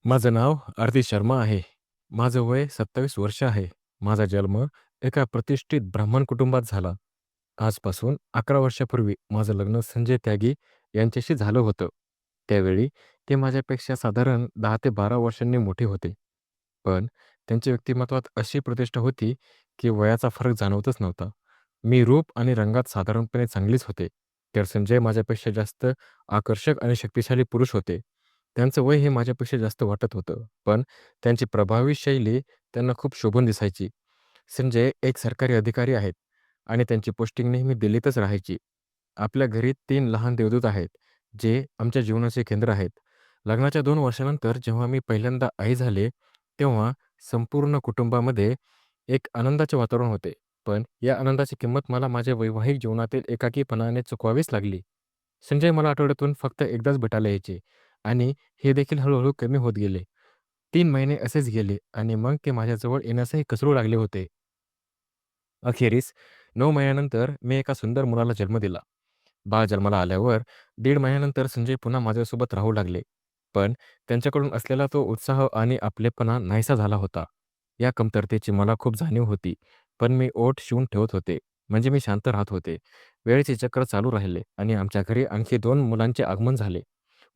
माझं नाव आरती शर्मा आहे. माझं वय 27 वर्ष आहे. माझा जन्म एका प्रतिष्ठित ब्राह्मण कुटुंबात झाला. आजपासून 11 वर्षापूर्वी माझं लग्न संजय त्यागी यांच्याशी झालं होतं. त्यावेळी ते माझ्यापेक्षा साधारण 10 ते 12 वर्षांनी मोठे होते. पण त्यांच्या व्यक्तिमत्त्वात अशी प्रतिष्ठा होती, की वयाचा फरक जाणवतच नव्हता. मी रूप आणि रंगात साधारणपणे चांगलीच होते. तर संजय माझ्यापेक्षा जास्त आकर्षक आणि शक्तिशाली पुरुष होते. त्यांचं वय हे माझ्यापेक्षा जास्त वाटत होतं, पण त्यांची प्रभावी शैली त्यांना खूप शोभून दिसायची. संजय एक सरकारी अधिकारी आहेत आणि त्यांची पोस्टिंग नेहमी दिल्लीतच राहायची. आपल्या घरी 3 लहान देवदूत आहेत, जे आमच्या जीवनाचे केंद्र आहेत. लग्नाच्या 2 वर्षानंतर जेव्हा मी पहिल्यांदा आई झाले, तेव्हा संपूर्ण कुटुंबामध्ये एक आनंदाचे वातावरण होते. पण या आनंदाची किंमत मला माझ्या वैवाहिक जीवनातील एकाकीपणाने चुकवावीच लागली. संजय मला आठवड्यातून फक्त एकदाच भेटायला यायचे आणि हे देखील हळू कमी होत गेले. 3 महिने असेच गेले आणि मग ते माझ्याजवळ येण्यासही कचरू लागले होते. अखेरीस 9 महिन्यानंतर मी एका सुंदर मुलाला जन्म दिला. बाळ जन्माला आल्यावर 1.5 महिन्यानंतर संजय पुन्हा माझ्यासोबत राहू लागले. पण त्यांच्याकडून असलेला तो उत्साह आणि आपलेपणा नाहीसा झाला होता. या कमतरतेची मला खूप जाणीव होती. पण मी ओठ शिवून ठेवत होते. म्हणजे मी शांत राहत होते. वेळेचे चक्र चालू राहिले आणि आमच्या घरी आणखी 2 मुलांचे आगमन झाले.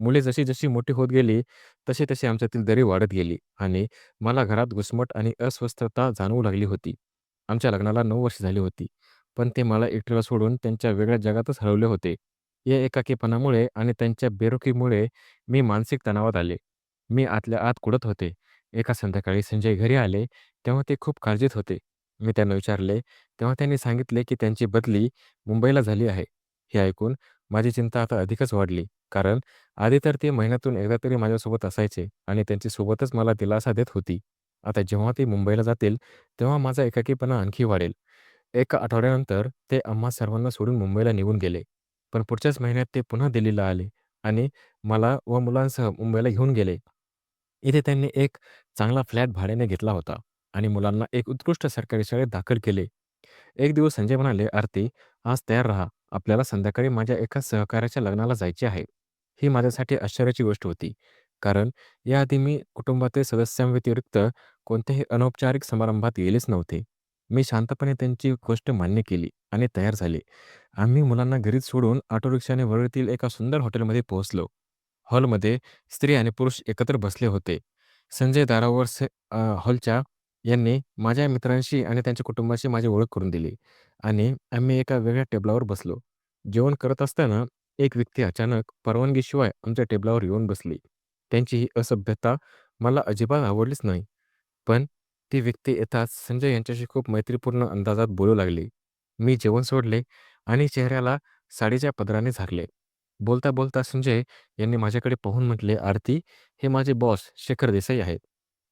मुले जशी-जशी मोठी होत गेली, तशी-तशी आमच्यातील दरी वाढत गेली आणि मला घरात घुसमट आणि अस्वस्थता जाणवू लागली होती. आमच्या लग्नाला 9 वर्ष झाली होती. पण ते मला एकट्याला सोडून त्यांच्या वेगळ्या जगातच हरवले होते. या एकाकीपणामुळे आणि त्यांच्या बेरुखीमुळे मी मानसिक तणावात आले. मी आतल्या आत कुढत होते. एका संध्याकाळी संजय घरी आले, तेव्हा ते खूप काळजीत होते. मी त्यांना विचारले, तेव्हा त्यांनी सांगितले की त्यांची बदली मुंबईला झाली आहे. हे ऐकून माझी चिंता आता अधिकच वाढली. कारण आधी तर ते महिन्यातून एकदा तरी माझ्यासोबत असायचे आणि त्यांची सोबतच मला दिलासा देत होती. आता जेव्हा ते मुंबईला जातील, तेव्हा माझा एकाकीपणा आणखी वाढेल. एका आठवड्यानंतर ते आम्हा सर्वांना सोडून मुंबईला निघून गेले. पण पुढच्याच महिन्यात ते पुन्हा दिल्लीला आले आणि मला व मुलांसह मुंबईला घेऊन गेले. इथे त्यांनी एक चांगला फ्लॅट भाड्याने घेतला होता आणि मुलांना एक उत्कृष्ट सरकारी शाळेत दाखल केले. एक दिवस संजय म्हणाले, "आरती, आज तयार राहा. आपल्याला संध्याकाळी माझ्या एका सहकाऱ्याच्या लग्नाला जायचे आहे." ही माझ्यासाठी आश्चर्याची गोष्ट होती. कारण याआधी मी कुटुंबातील सदस्यांव्यतिरिक्त कोणत्याही अनौपचारिक समारंभात गेलेच नव्हते. मी शांतपणे त्यांची गोष्ट मान्य केली आणि तयार झाले. आम्ही मुलांना घरीच सोडून ऑटो रिक्षाने वरळीतील एका सुंदर हॉटेलमध्ये पोहोचलो. हॉलमध्ये स्त्री आणि पुरुष एकत्र बसले होते. संजय दारावर हॉलच्या यांनी माझ्या मित्रांशी आणि त्यांच्या कुटुंबाशी माझी ओळख करून दिली आणि आम्ही एका वेगळ्या टेबलावर बसलो. जेवण करत असताना एक व्यक्ती अचानक परवानगीशिवाय आमच्या टेबलावर येऊन बसली. त्यांची ही असभ्यता मला अजिबात आवडलीच नाही. पण ती व्यक्ती येताच संजय यांच्याशी खूप मैत्रीपूर्ण अंदाजात बोलू लागली. मी जेवण सोडले आणि चेहऱ्याला साडीच्या पदराने झाकले. बोलता-बोलता संजय यांनी माझ्याकडे पाहून म्हटले, "आरती, हे माझे बॉस शेखर देसाई आहेत."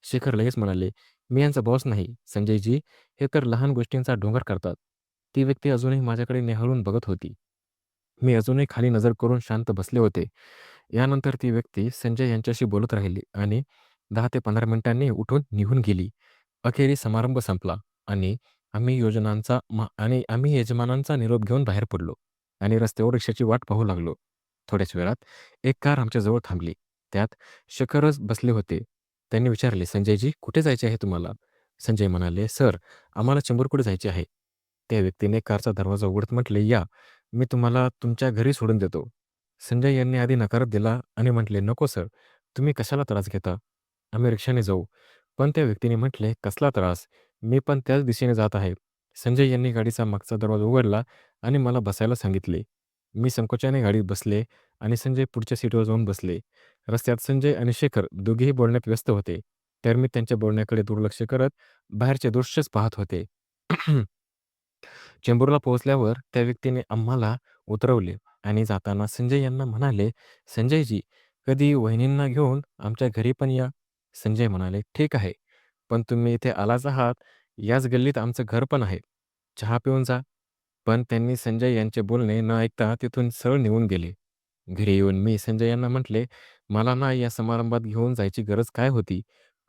शेखर लगेच म्हणाले, "मी यांचा बॉस नाही. संजयजी, हे तर लहान गोष्टींचा डोंगर करतात." ती व्यक्ती अजूनही माझ्याकडे निहाळून बघत होती. मी अजूनही खाली नजर करून शांत बसले होते. यानंतर ती व्यक्ती संजय यांच्याशी बोलत राहिली आणि 10 ते 15 मिनिटांनी उठून निघून गेली. अखेरीस समारंभ संपला आणि आम्ही यजमानांचा निरोप घेऊन बाहेर पडलो आणि रस्त्यावर रिक्षाची वाट पाहू लागलो. थोड्याच वेळात एक कार आमच्याजवळ थांबली. त्यात शेखरच बसले होते. त्यांनी विचारले, "संजयजी, कुठे जायचे आहे तुम्हाला?" संजय म्हणाले, "सर, आम्हाला चेंबूरकडे जायचे आहे." त्या व्यक्तीने कारचा दरवाजा उघडत म्हटले, "या, मी तुम्हाला तुमच्या घरी सोडून देतो." संजय यांनी आधी नकार दिला आणि म्हटले, "नको सर, तुम्ही कशाला त्रास घेता? आम्ही रिक्षाने जाऊ." पण त्या व्यक्तीने म्हटले, "कसला त्रास? मी पण त्याच दिशेने जात आहे." संजय यांनी गाडीचा मागचा दरवाजा उघडला आणि मला बसायला सांगितले. मी संकोचाने गाडीत बसले आणि संजय पुढच्या सीटवर जाऊन बसले. रस्त्यात संजय आणि शेखर दोघेही बोलण्यात व्यस्त होते. तर मी त्यांच्या बोलण्याकडे दुर्लक्ष करत बाहेरचे दृश्यच पाहत होते. चेंबूरला पोहोचल्यावर त्या व्यक्तीने आम्हाला उतरवले आणि जाताना संजय यांना म्हणाले, "संजयजी, कधी वहिनींना घेऊन आमच्या घरी पण या." संजय म्हणाले, "ठीक आहे, पण तुम्ही इथे आलाच आहात, याच गल्लीत आमचं घर पण आहे. चहा पिऊन जा." पण त्यांनी संजय यांचे बोलणे न ऐकता तिथून सरळ निघून गेले. घरी येऊन मी संजय यांना म्हटले, "मला ना या समारंभात घेऊन जायची गरज काय होती?"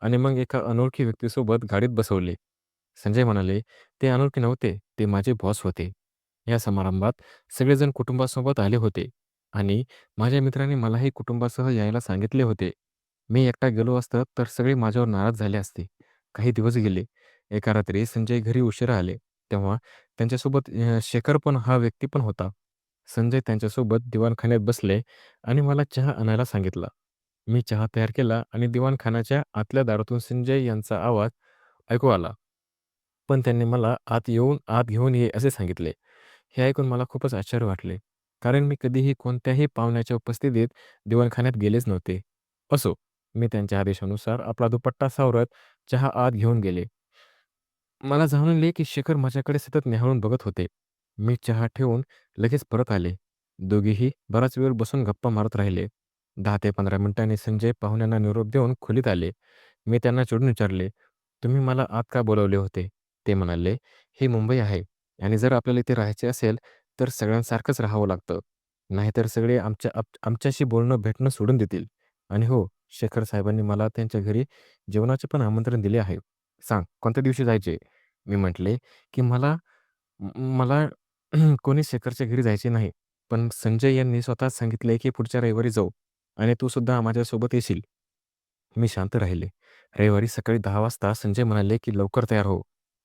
आणि मग एका अनोळखी व्यक्तीसोबत गाडीत बसवले. संजय म्हणाले, "ते अनोळखी नव्हते, ते माझे बॉस होते." या समारंभात सगळेजण कुटुंबासोबत आले होते आणि माझ्या मित्राने मलाही कुटुंबासह यायला सांगितले होते. मी एकटा गेलो असतो तर सगळे माझ्यावर नाराज झाले असते. काही दिवस गेले. एका रात्री संजय घरी उशिरा आले. तेव्हा त्यांच्यासोबत शेखर पण हा व्यक्ती पण होता. संजय त्यांच्यासोबत दिवाणखान्यात बसले आणि मला चहा आणायला सांगितला. मी चहा तयार केला आणि दिवाणखान्याच्या आतल्या दारातून संजय यांचा आवाज ऐकू आला. पण त्यांनी मला आत घेऊन ये असे सांगितले. हे ऐकून मला खूपच आश्चर्य वाटले. कारण मी कधीही कोणत्याही पाहुण्याच्या उपस्थितीत दिवाणखान्यात गेलेच नव्हते. असो, मी त्यांच्या आदेशानुसार आपला दुपट्टा सावरत चहा आत घेऊन गेले. मला जाणवले की शेखर माझ्याकडे सतत न्याहाळून बघत होते. मी चहा ठेवून लगेच परत आले. दोघेही बराच वेळ बसून गप्पा मारत राहिले. 10 ते 15 मिनिटांनी संजय पाहुण्यांना निरोप देऊन खोलीत आले. मी त्यांना चिडून विचारले, "तुम्ही मला आत का बोलावले होते?" ते म्हणाले, "ही मुंबई आहे आणि जर आपल्याला इथे राहायचे असेल, तर सगळ्यांसारखंच राहावं लागतं. नाहीतर सगळे आमच्याशी बोलणं भेटणं सोडून देतील. आणि हो, शेखर साहेबांनी मला त्यांच्या घरी जेवणाचे पण आमंत्रण दिले आहे. सांग कोणत्या दिवशी जायचे?" मी म्हटले, की मला कोणी शेखरच्या घरी जायचे नाही. पण संजय यांनी स्वतःच सांगितले, की पुढच्या रविवारी जाऊ आणि तू सुद्धा माझ्यासोबत येशील. मी शांत राहिले. रविवारी सकाळी 10 वाजता संजय म्हणाले, की "लवकर तयार हो.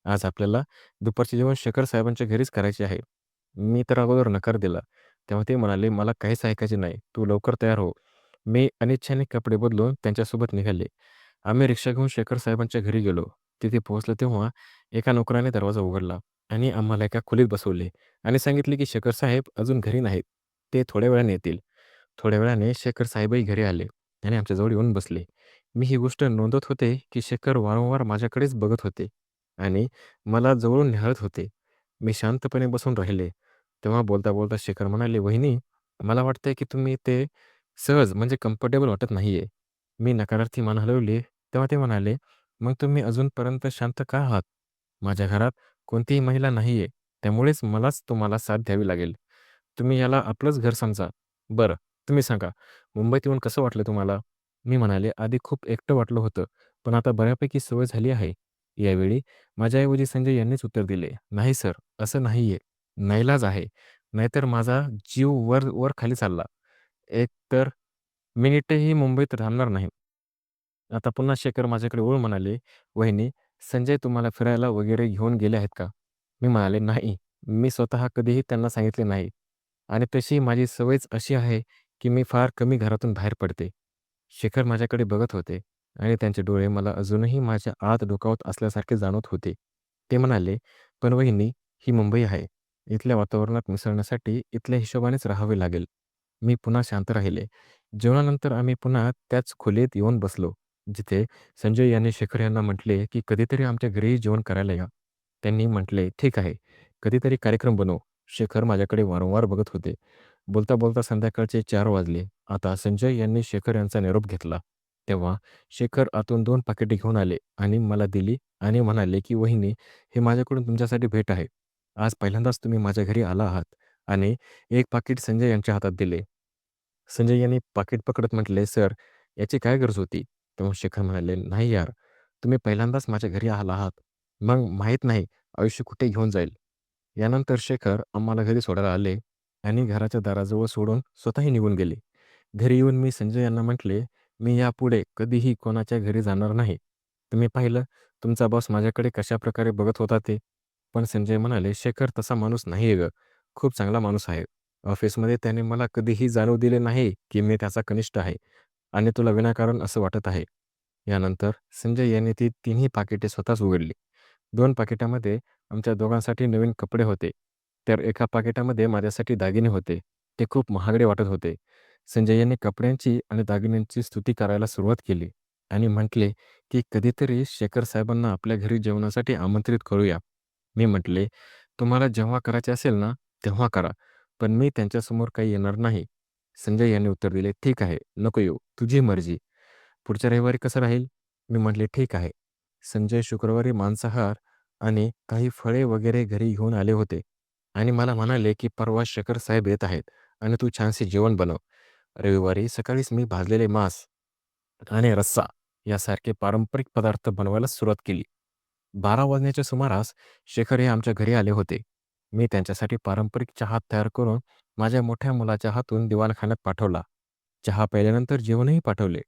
आज आपल्याला दुपारचे जेवण शेखर साहेबांच्या घरीच करायचे आहे." मी तर अगोदर नकार दिला. तेव्हा ते म्हणाले, "मला काहीच ऐकायचे नाही. तू लवकर तयार हो." मी अनिच्छेने कपडे बदलून त्यांच्यासोबत निघाले. आम्ही रिक्षा घेऊन शेखर साहेबांच्या घरी गेलो. तिथे पोहोचलो तेव्हा एका नोकराने दरवाजा उघडला आणि आम्हाला एका खोलीत बसवले आणि सांगितले, की शेखर साहेब अजून घरी नाहीत. ते थोड्या वेळाने येतील. थोड्या वेळाने शेखर साहेबही घरी आले आणि आमच्याजवळ येऊन बसले. मी ही गोष्ट नोंदवत होते, की शेखर वारंवार माझ्याकडेच बघत होते आणि मला जवळून निहाळत होते. मी शांतपणे बसून राहिले. तेव्हा बोलता-बोलता शेखर म्हणाले, "वहिनी, मला वाटतंय, की तुम्ही ते सहज म्हणजे कम्फर्टेबल वाटत नाहीये." मी नकारार्थी मान हलवली. तेव्हा ते म्हणाले, "मग तुम्ही अजूनपर्यंत शांत का आहात? माझ्या घरात कोणतीही महिला नाहीये. त्यामुळेच मलाच तुम्हाला साथ द्यावी लागेल. तुम्ही याला आपलंच घर समजा. बरं, तुम्ही सांगा, मुंबईत येऊन कसं वाटलं तुम्हाला?" मी म्हणाले, "आधी खूप एकटं वाटलं होतं, पण आता बऱ्यापैकी सवय झाली आहे." यावेळी माझ्याऐवजी संजय यांनीच उत्तर दिले, "नाही सर, असं नाहीये. नाईलाज आहे. नाहीतर माझा जीव वर खाली चालला. एक तर मिनिटही मुंबईत राहणार नाही." आता पुन्हा शेखर माझ्याकडे वळून म्हणाले, "वहिनी, संजय तुम्हाला फिरायला वगैरे घेऊन गेले आहेत का?" मी म्हणाले, "नाही. मी स्वतः कधीही त्यांना सांगितले नाही आणि तशी माझी सवयच अशी आहे, की मी फार कमी घरातून बाहेर पडते." शेखर माझ्याकडे बघत होते आणि त्यांचे डोळे मला अजूनही माझ्या आत डोकावत असल्यासारखे जाणवत होते. ते म्हणाले, "पण वहिनी, ही मुंबई आहे. इथल्या वातावरणात मिसळण्यासाठी इथल्या हिशोबानेच राहावे लागेल." मी पुन्हा शांत राहिले. जेवणानंतर आम्ही पुन्हा त्याच खोलीत येऊन बसलो, जिथे संजय यांनी शेखर यांना म्हटले, की "कधीतरी आमच्या घरी जेवण करायला या." त्यांनी म्हटले, "ठीक आहे. कधीतरी कार्यक्रम बनवू." शेखर माझ्याकडे वारंवार बघत होते. बोलता-बोलता संध्याकाळचे 4 वाजले. आता संजय यांनी शेखर यांचा निरोप घेतला. तेव्हा शेखर आतून 2 पाकिटे घेऊन आले आणि मला दिली आणि म्हणाले, की "वहिनी, हे माझ्याकडून तुमच्यासाठी भेट आहे. आज पहिल्यांदाच तुम्ही माझ्या घरी आला आहात." आणि एक पाकीट संजय यांच्या हातात दिले. संजय यांनी पाकीट पकडत म्हटले, "सर, याची काय गरज होती?" तेव्हा शेखर म्हणाले, "नाही यार, तुम्ही पहिल्यांदाच माझ्या घरी आला आहात. मग माहीत नाही आयुष्य कुठे घेऊन जाईल." यानंतर शेखर आम्हाला घरी सोडायला आले आणि घराच्या दाराजवळ सोडून स्वतःही निघून गेले. घरी येऊन मी संजय यांना म्हटले, "मी यापुढे कधीही कोणाच्या घरी जाणार नाही. तुम्ही पाहिलं तुमचा बॉस माझ्याकडे कशाप्रकारे बघत होता ते." पण संजय म्हणाले, "शेखर तसा माणूस नाही आहे गं. खूप चांगला माणूस आहे. ऑफिसमध्ये त्याने मला कधीही जाणवू दिले नाही, की मी त्याचा कनिष्ठ आहे आणि तुला विनाकारण असं वाटत आहे." यानंतर संजय यांनी ती तिन्ही पाकिटे स्वतःच उघडली. 2 पाकिटामध्ये आमच्या दोघांसाठी नवीन कपडे होते. तर एका पाकिटामध्ये माझ्यासाठी दागिने होते. ते खूप महागडे वाटत होते. संजय यांनी कपड्यांची आणि दागिन्यांची स्तुती करायला सुरुवात केली आणि म्हटले, की "कधीतरी शेखर साहेबांना आपल्या घरी जेवणासाठी आमंत्रित करूया." मी म्हटले, "तुम्हाला जेव्हा करायचे असेल ना, तेव्हा करा. पण मी त्यांच्यासमोर काही येणार नाही." संजय यांनी उत्तर दिले, "ठीक आहे, नको येऊ. तुझी मर्जी. पुढच्या रविवारी कसं राहील?" मी म्हटले, "ठीक आहे." संजय शुक्रवारी मांसाहार आणि काही फळे वगैरे घरी घेऊन आले होते आणि मला म्हणाले, की "परवा शेखर साहेब येत आहेत आणि तू छानसे जेवण बनव." रविवारी सकाळीच मी भाजलेले मांस आणि रस्सा यासारखे पारंपरिक पदार्थ बनवायला सुरुवात केली. 12 वाजण्याच्या सुमारास शेखर हे आमच्या घरी आले होते. मी त्यांच्यासाठी पारंपरिक चहा तयार करून माझ्या मोठ्या मुलाच्या हातून दिवाणखान्यात पाठवला. चहा प्यायल्यानंतर जेवणही पाठवले.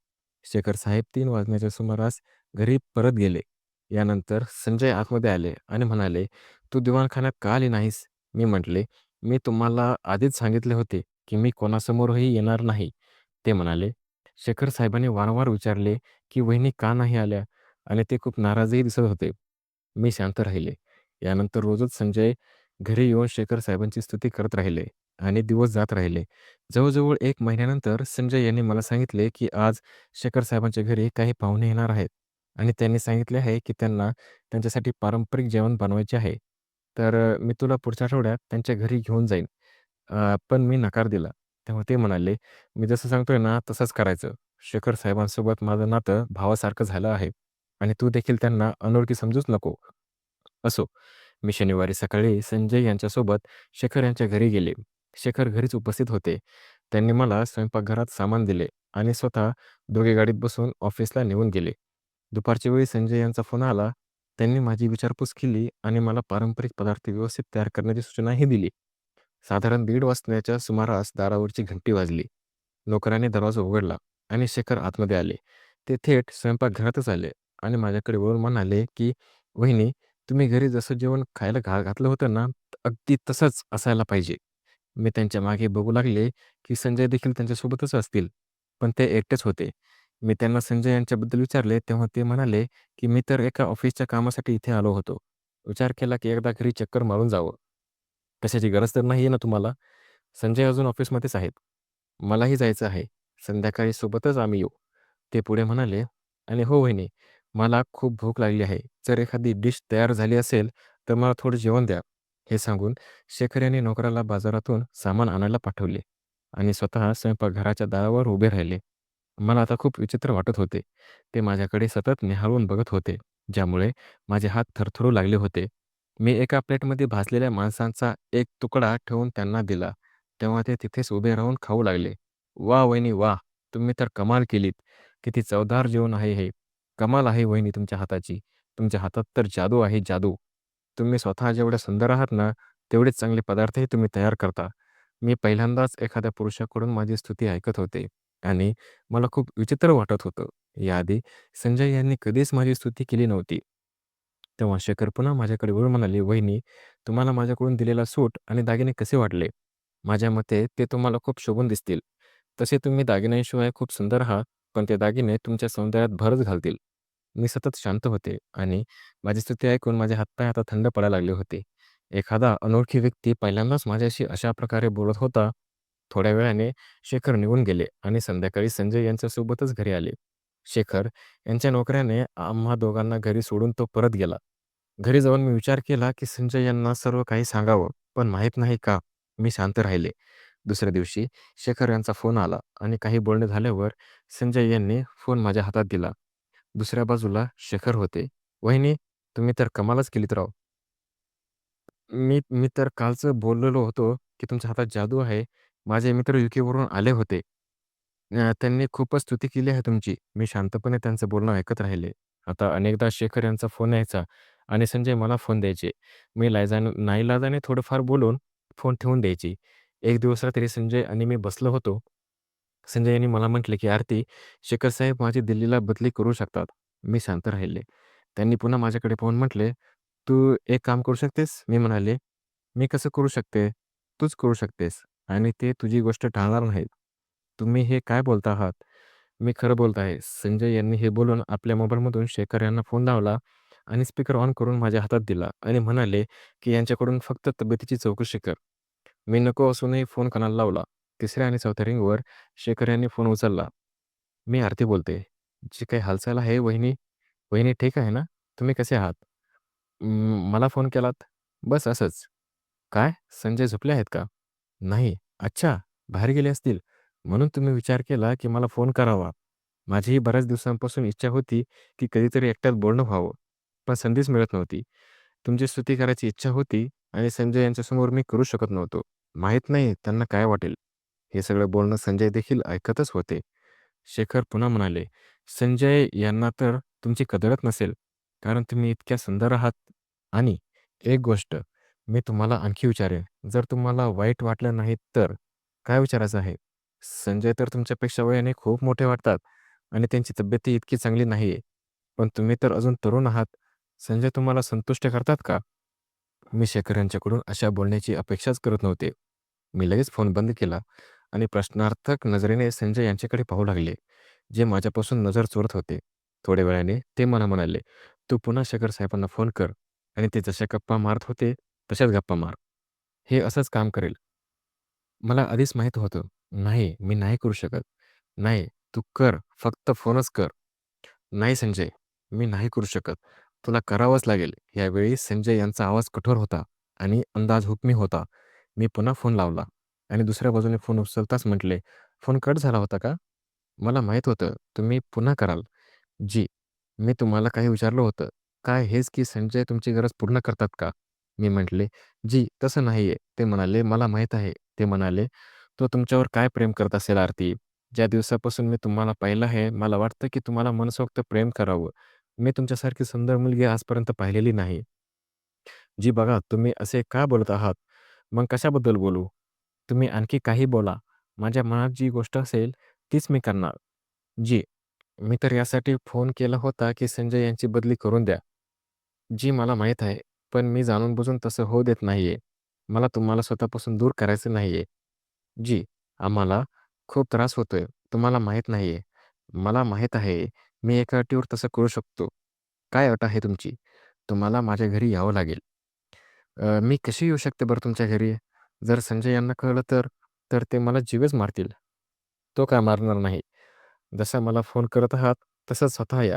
शेखर साहेब 3 वाजण्याच्या सुमारास घरी परत गेले. यानंतर संजय आतमध्ये आले आणि म्हणाले, "तू दिवाणखान्यात का आली नाहीस?" मी म्हटले, "मी तुम्हाला आधीच सांगितले होते, की मी कोणासमोरही येणार नाही." ते म्हणाले. शेखर साहेबांनी वारंवार विचारले, की "वहिनी का नाही आल्या?" आणि ते खूप नाराजही दिसत होते. मी शांत राहिले. यानंतर रोजच संजय घरी येऊन शेखर साहेबांची स्तुती करत राहिले आणि दिवस जात राहिले. जवळ-जवळ 1 महिन्यानंतर संजय यांनी मला सांगितले, की आज शेखर साहेबांच्या घरी काही पाहुणे येणार आहेत आणि त्यांनी सांगितले आहे, की त्यांना त्यांच्यासाठी पारंपरिक जेवण बनवायचे आहे. तर मी तुला पुढच्या आठवड्यात त्यांच्या घरी घेऊन जाईन. पण मी नकार दिला. तेव्हा ते म्हणाले, "मी जसं सांगतोय ना, तसंच करायचं. शेखर साहेबांसोबत माझं नातं भावासारखं झालं आहे आणि तू देखील त्यांना अनोळखी समजूच नको." असो. मी शनिवारी सकाळी संजय यांच्यासोबत शेखर यांच्या घरी गेले. शेखर घरीच उपस्थित होते. त्यांनी मला स्वयंपाकघरात सामान दिले आणि स्वतः दोघे गाडीत बसून ऑफिसला निघून गेले. दुपारच्या वेळी संजय यांचा फोन आला. त्यांनी माझी विचारपूस केली आणि मला पारंपरिक पदार्थ व्यवस्थित तयार करण्याची सूचनाही दिली. साधारण 1:30 वाजण्याच्या सुमारास दारावरची घंटी वाजली. नोकराने दरवाजा उघडला आणि शेखर आतमध्ये आले. ते थेट स्वयंपाकघरातच आले आणि माझ्याकडे वळून म्हणाले, की "वहिनी, तुम्ही घरी जसं जेवण खायला घातलं होतं ना, अगदी तसंच असायला पाहिजे." मी त्यांच्या मागे बघू लागले, की संजय देखील त्यांच्यासोबतच असतील. पण ते एकटेच होते. मी त्यांना संजय यांच्याबद्दल विचारले, तेव्हा ते म्हणाले, की "मी तर एका ऑफिसच्या कामासाठी इथे आलो होतो. विचार केला, की एकदा घरी चक्कर मारून जावं." "कशाची गरज तर नाही आहे ना तुम्हाला?" "संजय अजून ऑफिसमध्येच आहेत." "मलाही जायचं आहे. संध्याकाळी सोबतच आम्ही येऊ." ते पुढे म्हणाले, "आणि हो वहिनी, मला खूप भूक लागली आहे. जर एखादी डिश तयार झाली असेल, तर मला थोडं जेवण द्या." हे सांगून शेखर यांनी नोकराला बाजारातून सामान आणायला पाठवले आणि स्वतः स्वयंपाकघराच्या दारावर उभे राहिले. मला आता खूप विचित्र वाटत होते. ते माझ्याकडे सतत निहाळून बघत होते, ज्यामुळे माझे हात थरथरू लागले होते. मी एका प्लेटमध्ये भाजलेल्या मांसाचा एक तुकडा ठेवून त्यांना दिला. तेव्हा ते तिथेच उभे राहून खाऊ लागले. "वाह वहिनी वाह! तुम्ही तर कमाल केलीत. किती चवदार जेवण आहे हे. कमाल आहे वहिनी तुमच्या हाताची. तुमच्या हातात तर जादू आहे जादू. तुम्ही स्वतः जेवढ्या सुंदर आहात ना, तेवढेच चांगले पदार्थही तुम्ही तयार करता." मी पहिल्यांदाच एखाद्या पुरुषाकडून माझी स्तुती ऐकत होते आणि मला खूप विचित्र वाटत होतं. याआधी संजय यांनी कधीच माझी स्तुती केली नव्हती. तेव्हा शेखर पुन्हा माझ्याकडे वळून म्हणाले, "वहिनी, तुम्हाला माझ्याकडून दिलेला सूट आणि दागिने कसे वाटले? माझ्या मते ते तुम्हाला खूप शोभून दिसतील. तसे तुम्ही दागिन्यांशिवाय खूप सुंदर आहात, पण ते दागिने तुमच्या सौंदर्यात भरच घालतील." मी सतत शांत होते आणि माझी स्तुती ऐकून माझे हातपाय आता थंड पडायला लागले होते. एखादा अनोळखी व्यक्ती पहिल्यांदाच माझ्याशी अशा प्रकारे बोलत होता. थोड्या वेळाने शेखर निघून गेले आणि संध्याकाळी संजय यांच्यासोबतच घरी आले. शेखर यांच्या नोकऱ्याने आम्हा दोघांना घरी सोडून तो परत गेला. घरी जाऊन मी विचार केला, की संजय यांना सर्व काही सांगावं, पण माहीत नाही का? मी शांत राहिले. दुसऱ्या दिवशी शेखर यांचा फोन आला आणि काही बोलणे झाल्यावर संजय यांनी फोन माझ्या हातात दिला. दुसऱ्या बाजूला शेखर होते. "वहिनी, तुम्ही तर कमालच केलीत राव. मी तर कालचं बोललेलो होतो, की तुमच्या हातात जादू आहे. माझे मित्र यूकेवरून आले होते. त्यांनी खूपच स्तुती केली आहे तुमची." मी शांतपणे त्यांचं बोलणं ऐकत राहिले. आता अनेकदा शेखर यांचा फोन यायचा आणि संजय मला फोन द्यायचे. मी नाईलाजाने थोडंफार बोलून फोन ठेवून द्यायची. एक दिवस रात्री संजय आणि मी बसलो होतो. संजय यांनी मला म्हटले, की "आरती, शेखर साहेब माझी दिल्लीला बदली करू शकतात." मी शांत राहिले. त्यांनी पुन्हा माझ्याकडे पाहून म्हटले, "तू एक काम करू शकतेस?" मी म्हणाले, "मी कसं करू शकते?" "तूच करू शकतेस आणि ते तुझी गोष्ट टाळणार नाहीत." "तुम्ही हे काय बोलता आहात?" "मी खरं बोलत आहे." संजय यांनी हे बोलून आपल्या मोबाईलमधून शेखर यांना फोन लावला आणि स्पीकर ऑन करून माझ्या हातात दिला आणि म्हणाले, की "यांच्याकडून फक्त तब्येतीची चौकशी कर." मी नको असूनही फोन कानाला लावला. तिसऱ्या आणि चौथ्या रिंगवर शेखर यांनी फोन उचलला. "मी आरती बोलते. जी काही हालचाल आहे वहिनी, वहिनी ठीक आहे ना? तुम्ही कसे आहात?" मला फोन केलात?" "बस असंच." "काय? संजय झोपले आहेत का?" "नाही." "अच्छा, बाहेर गेले असतील. म्हणून तुम्ही विचार केला की मला फोन करावा." माझीही बऱ्याच दिवसांपासून इच्छा होती की कधीतरी एकट्यात बोलणं व्हावं, पण संधीच मिळत नव्हती. तुमची स्तुती करायची इच्छा होती आणि संजय यांच्यासमोर मी करू शकत नव्हतो. माहीत नाही त्यांना काय वाटेल. हे सगळं बोलणं संजय देखील ऐकतच होते. शेखर पुन्हा म्हणाले, "संजय यांना तर तुमची कदरच नसेल, कारण तुम्ही इतक्या सुंदर आहात." आणि एक गोष्ट मी तुम्हाला आणखी विचारेन, जर तुम्हाला वाईट वाटलं नाही तर? काय विचारायचं आहे? संजय तर तुमच्यापेक्षा वयाने खूप मोठे वाटतात. आणि त्यांची तब्येतही इतकी चांगली नाहीये. पण तुम्ही तर अजून तरुण आहात. संजय तुम्हाला संतुष्ट करतात का?" मी शेखर यांच्याकडून अशा बोलण्याची अपेक्षाच करत नव्हते. मी लगेच फोन बंद केला आणि प्रश्नार्थक नजरेने संजय यांच्याकडे पाहू लागले, जे माझ्यापासून नजर चोरत होते. थोड्या वेळाने ते मला म्हणाले, "तू पुन्हा शेखर साहेबांना फोन कर आणि ते जशा गप्पा मारत होते, तशाच गप्पा मार. हे असंच काम करेल." मला आधीच माहीत होतं, "नाही, मी नाही करू शकत." "नाही, तू कर. फक्त फोनच कर." "नाही संजय, मी नाही करू शकत. तुला करावंच लागेल." यावेळी संजय यांचा आवाज कठोर होता आणि अंदाज हुकमी होता. मी पुन्हा फोन लावला आणि दुसऱ्या बाजूने फोन उचलताच म्हटले, "फोन कट झाला होता का?" "मला माहीत होतं तुम्ही पुन्हा कराल." "जी, मी तुम्हाला काही विचारलं होतं." "काय हेच की संजय तुमची गरज पूर्ण करतात का?" मी म्हटले, "जी, तसं नाहीये." ते म्हणाले, "मला माहीत आहे." ते म्हणाले, "तो तुमच्यावर काय प्रेम करत असेल आरती? ज्या दिवसापासून मी तुम्हाला पाहिलं आहे, मला वाटतं की तुम्हाला मनसोक्त प्रेम करावं. मी तुमच्यासारखी सुंदर मुलगी आजपर्यंत पाहिलेली नाही." "जी बघा, तुम्ही असे का बोलत आहात? मग कशाबद्दल बोलू? तुम्ही आणखी काही बोला. माझ्या मनात जी गोष्ट असेल तीच मी करणार." "जी, मी तर यासाठी फोन केला होता की संजय यांची बदली करून द्या." "जी, मला माहीत आहे. पण मी जाणून-बुजून तसं होऊ देत नाहीये. मला तुम्हाला स्वतःपासून दूर करायचं नाहीये." "जी, आम्हाला खूप त्रास होतोय. तुम्हाला माहीत नाहीये." "मला माहीत आहे. मी एका अटीवर तसं करू शकतो." "काय अट आहे तुमची?" "तुम्हाला माझ्या घरी यावं लागेल." "मी कशी येऊ शकते बरं तुमच्या घरी? जर संजय यांना कळलं तर? तर ते मला जीवच मारतील." "तो का मारणार नाही? जसा मला फोन करत आहात, तसंच स्वतः या.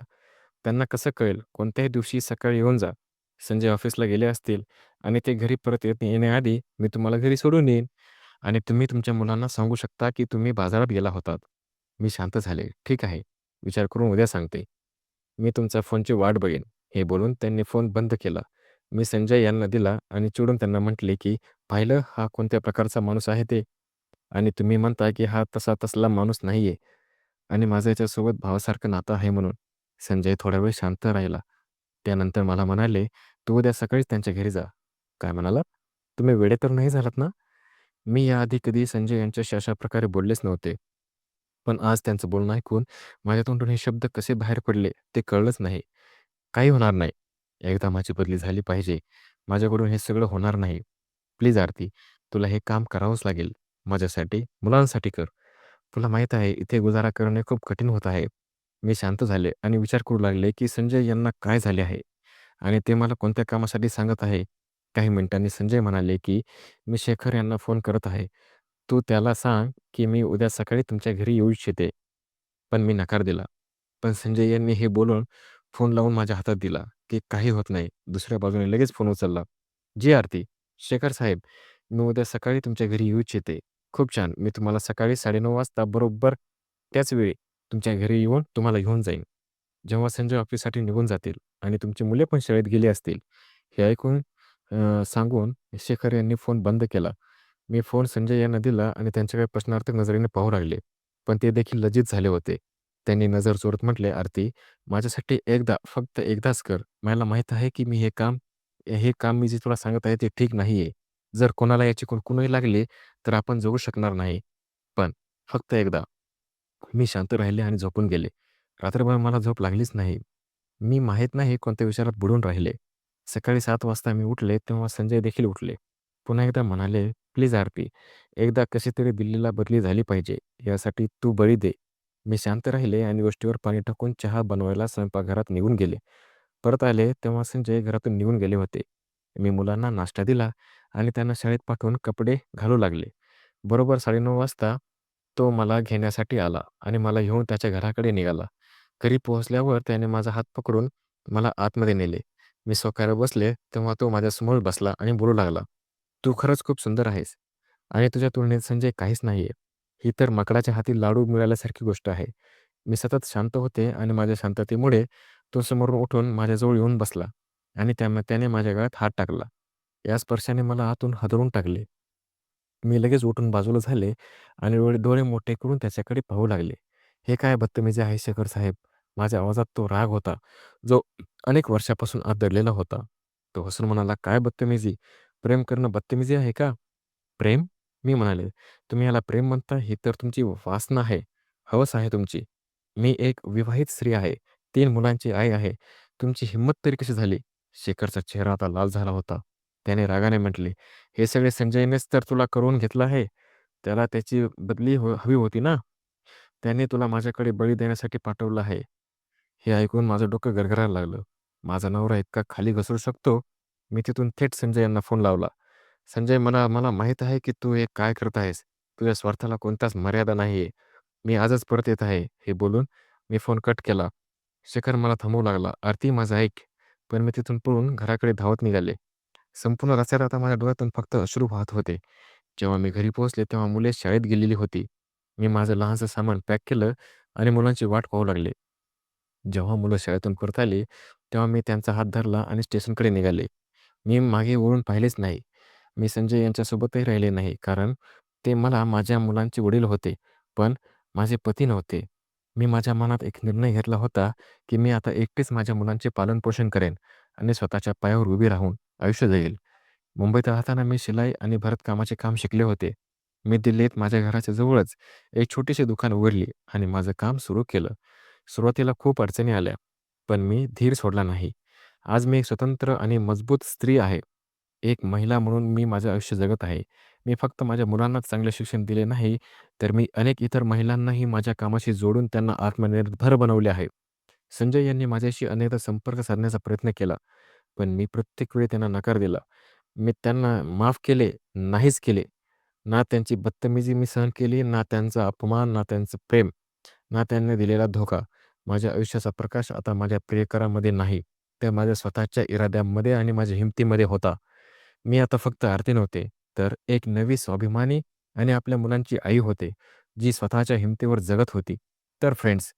त्यांना कसं कळेल? कोणत्याही दिवशी सकाळी येऊन जा. संजय ऑफिसला गेले असतील आणि ते घरी परत येण्याआधी मी तुम्हाला घरी सोडून येईन आणि तुम्ही तुमच्या मुलांना सांगू शकता की तुम्ही बाजारात गेला होतात." मी शांत झाले. "ठीक आहे. विचार करून उद्या सांगते. मी तुमच्या फोनची वाट बघेन." हे बोलून त्यांनी फोन बंद केला. मी संजय यांना दिला आणि चिडून त्यांना म्हटले, की "पाहिलं हा कोणत्या प्रकारचा माणूस आहे ते? आणि तुम्ही म्हणता, की हा तसला माणूस नाहीये आणि माझं याच्यासोबत भावासारखं नातं आहे म्हणून." संजय थोडा वेळ शांत राहिला. त्यानंतर मला म्हणाले, "तू उद्या सकाळीच त्यांच्या घरी जा." "काय म्हणालात? तुम्ही वेडे तर नाही झालात ना?" मी याआधी कधी संजय यांच्याशी अशा प्रकारे बोललेच नव्हते. पण आज त्यांचं बोलणं ऐकून माझ्या तोंडून हे शब्द कसे बाहेर पडले ते कळलंच नाही. "काही होणार नाही. एकदा माझी बदली झाली पाहिजे. माझ्याकडून हे सगळं होणार नाही. प्लीज आरती, तुला हे काम करावंच लागेल. माझ्यासाठी, मुलांसाठी कर. तुला माहीत आहे इथे गुजारा करणे खूप कठीण होत आहे." मी शांत झाले आणि विचार करू लागले, की संजय यांना काय झाले आहे आणि ते मला कोणत्या कामासाठी सांगत आहे. काही मिनिटांनी संजय म्हणाले, की "मी शेखर यांना फोन करत आहे. तू त्याला सांग, की मी उद्या सकाळी तुमच्या घरी येऊ इच्छिते." पण मी नकार दिला. पण संजय यांनी हे बोलून फोन लावून माझ्या हातात दिला, की "काही होत नाही." दुसऱ्या बाजूने लगेच फोन उचलला. "जी आरती, शेखर साहेब, मी उद्या सकाळी तुमच्या घरी येऊ इच्छिते." "खूप छान. मी तुम्हाला सकाळी 9:30 वाजता बरोबर त्याच वेळी तुमच्या घरी येऊन तुम्हाला घेऊन जाईन." जेव्हा संजय ऑफिससाठी निघून जातील आणि तुमची मुले पण शाळेत गेली असतील, हे ऐकून सांगून शेखर यांनी फोन बंद केला. मी फोन संजय यांना दिला आणि त्यांच्याकडे प्रश्नार्थक नजरेने पाहू लागले. पण ते देखील लज्जित झाले होते. त्यांनी नजर चोरत म्हटले, "आरती, माझ्यासाठी एकदा, फक्त एकदाच कर. मला माहीत आहे की हे काम मी जे तुला सांगत आहे ते ठीक नाहीये. जर कोणाला याची कुणकुणी लागली, तर आपण जगू शकणार नाही. पण फक्त एकदा." मी शांत राहिले आणि झोपून गेले. रात्रभर मला झोप लागलीच नाही. मी माहीत नाही कोणत्या विचारात बुडून राहिले. सकाळी 7 वाजता मी उठले, तेव्हा संजय देखील उठले. पुन्हा एकदा म्हणाले, "प्लीज आरती, एकदा कशी तरी दिल्लीला बदली झाली पाहिजे. यासाठी तू बळी दे." मी शांत राहिले आणि गोष्टीवर पाणी टाकून चहा बनवायला स्वयंपाकघरात निघून गेले. परत आले तेव्हा संजय घरातून निघून गेले होते. मी मुलांना नाश्ता दिला आणि त्यांना शाळेत पाठवून कपडे घालू लागले. बरोबर 9:30 वाजता तो मला घेण्यासाठी आला आणि मला घेऊन त्याच्या घराकडे निघाला. घरी पोहोचल्यावर त्याने माझा हात पकडून मला आतमध्ये नेले. मी सोफ्यावर बसले, तेव्हा तो माझ्यासमोर बसला आणि बोलू लागला, "तू खरंच खूप सुंदर आहेस आणि तुझ्या तुलनेत संजय काहीच नाहीये. ही तर माकडाच्या हाती लाडू मिळाल्यासारखी गोष्ट आहे." मी सतत शांत होते आणि माझ्या शांततेमुळे तो समोरून उठून माझ्याजवळ येऊन बसला आणि त्याने माझ्या गळ्यात हात टाकला. या स्पर्शाने मला आतून हादरवून टाकले. मी लगेच उठून बाजूला झाले आणि डोळे मोठे करून त्याच्याकडे पाहू लागले. "हे काय बदतमीजी आहे शेखर साहेब?" माझ्या आवाजात तो राग होता, जो अनेक वर्षापासून आत दडलेला होता. तो हसून म्हणाला, "काय बदतमीजी? प्रेम करणं बदतमीजी आहे का?" "प्रेम?" मी म्हणाले. "तुम्ही याला प्रेम म्हणता? ही तर तुमची वासना आहे, हवस आहे तुमची." मी एक विवाहित स्त्री आहे. 3 मुलांची आई आहे. तुमची हिंमत तरी कशी झाली?" शेखरचा चेहरा आता लाल झाला होता. त्याने रागाने म्हटले, "हे सगळे संजयनेच तर तुला करून घेतलं आहे. त्याला त्याची बदली हवी होती ना. त्याने तुला माझ्याकडे बळी देण्यासाठी पाठवलं आहे." हे ऐकून माझं डोकं गरगरायला लागलं. माझा नवरा इतका खाली घसरू शकतो? मी तिथून थेट संजय यांना फोन लावला. "संजय, मला मला माहीत आहे की तू हे काय करत आहेस. तुझ्या स्वार्थाला कोणत्याच मर्यादा नाहीये. मी आजच परत येत आहे." हे बोलून मी फोन कट केला. शेखर मला थांबवू लागला. "आरती, माझं ऐक." पण मी तिथून पळून घराकडे धावत निघाले. संपूर्ण रस्त्यात आता माझ्या डोळ्यातून फक्त अश्रू वाहत होते. जेव्हा मी घरी पोहोचले तेव्हा मुले शाळेत गेलेली होती. मी माझं लहानसं सामान पॅक केलं आणि मुलांची वाट पाहू लागले. जेव्हा मुलं शाळेतून परत आली, तेव्हा मी त्यांचा हात धरला आणि स्टेशनकडे निघाले. मी मागे वळून पाहिलेच नाही. मी संजय यांच्यासोबतही राहिले नाही, कारण ते मला माझ्या मुलांचे वडील होते, पण माझे पती नव्हते. मी माझ्या मनात एक निर्णय घेतला होता, की मी आता एकटीच माझ्या मुलांचे पालनपोषण करेन आणि स्वतःच्या पायावर उभी राहून आयुष्य जगेल. मुंबईत राहताना मी शिलाई आणि भरतकामाचे काम शिकले होते. मी दिल्लीत माझ्या घराच्या जवळच एक छोटीशी दुकान उघडली आणि माझं काम सुरू केलं. सुरुवातीला खूप अडचणी आल्या, पण मी धीर सोडला नाही. आज मी एक स्वतंत्र आणि मजबूत स्त्री आहे. एक महिला म्हणून मी माझं आयुष्य जगत आहे. मी फक्त माझ्या मुलांनाच चांगले शिक्षण दिले नाही, तर मी अनेक इतर महिलांनाही माझ्या कामाशी जोडून त्यांना आत्मनिर्भर बनवले आहे. संजय यांनी माझ्याशी अनेकदा संपर्क साधण्याचा प्रयत्न केला, पण मी प्रत्येक वेळी त्यांना नकार दिला. मी त्यांना माफ केले, नाहीच केले. ना त्यांची बदतमीजी मी सहन केली, ना त्यांचा अपमान, ना त्यांचं प्रेम, ना त्यांनी दिलेला धोका. माझ्या आयुष्याचा प्रकाश आता माझ्या प्रियकरामध्ये नाही, तर माझ्या स्वतःच्या इराद्यामध्ये आणि माझ्या हिमतीमध्ये होता. मी आता फक्त आरती नव्हते, तर एक नवी स्वाभिमानी आणि आपल्या मुलांची आई होते, जी स्वतःच्या हिमतीवर जगत होती. तर फ्रेंड्स,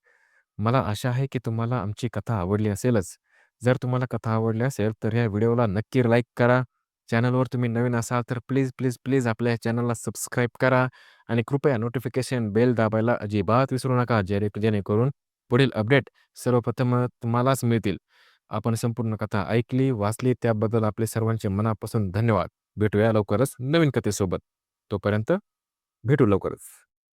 मला आशा आहे की तुम्हाला आमची कथा आवडली असेलच. जर तुम्हाला कथा आवडली असेल, तर या व्हिडिओला नक्की लाईक करा. चॅनलवर तुम्ही नवीन असाल, तर प्लीज, प्लीज, प्लीज आपल्या चॅनलला सबस्क्राईब करा आणि कृपया नोटिफिकेशन बेल दाबायला अजिबात विसरू नका, जेणेकरून पुढील अपडेट सर्वप्रथम तुम्हालाच मिळतील. आपण संपूर्ण कथा ऐकली, वाचली त्याबद्दल आपले सर्वांचे मनापासून धन्यवाद. भेटूया लवकरच नवीन कथेसोबत. तोपर्यंत भेटू लवकरच.